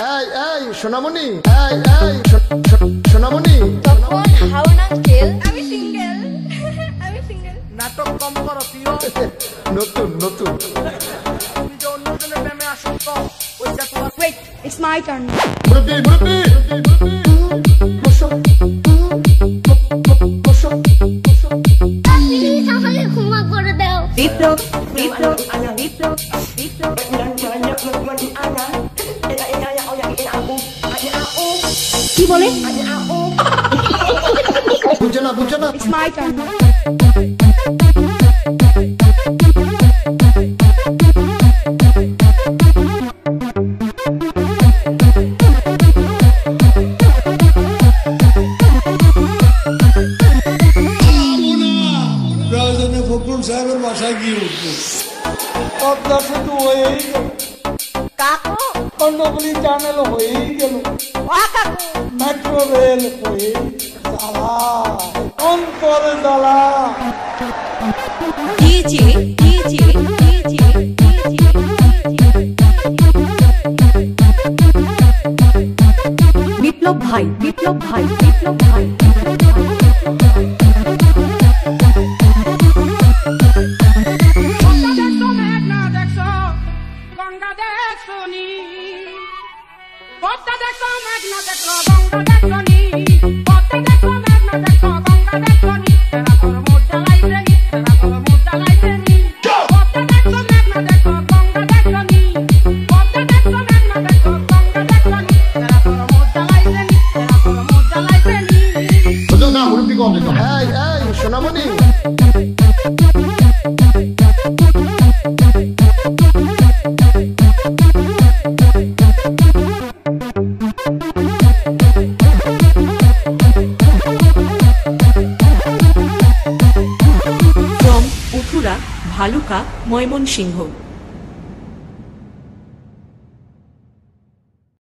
এই সোনামণি, এই সোনামণি। তখন হাউন আঙ্কেল, আমি সিঙ্গেল। আমি সিঙ্গেল। নাটক কম করো প্রিয়। নতুন নতুন। তুমি যে অন্যজনের প্রেমে আসক্ত, ওইটা তোমার। Wait, it's my turn. মুরব্বি মুরব্বি বসো বসো। প্লিজ আমাকে ক্ষমা করে দাও। বিপ্লব বিপ্লব বিপ্লব বিপ্লব কি বলে? বুঝছো না বুঝছো না। It's my turn. প্রয়োজনে ফখরুল সাহেবের বাসায় গিয়ে উঠবো। পদ্মা সেতু হয়েই গেল, কাকু, কর্ণফুলী টানেল হয়েই গেল, কাকু। মেট্রো রেল হয়ে জ্বালা অন্তরে জ্বালা। ডিজে ডিজে ডিজে বিপ্লব ভাই বিপ্লব ভাই বিপ্লব ভাই বুঝো না মুরব্বি কম দেখো। এই সোনামণি। from উঠুরা ভালুকা ময়মনসিংহ।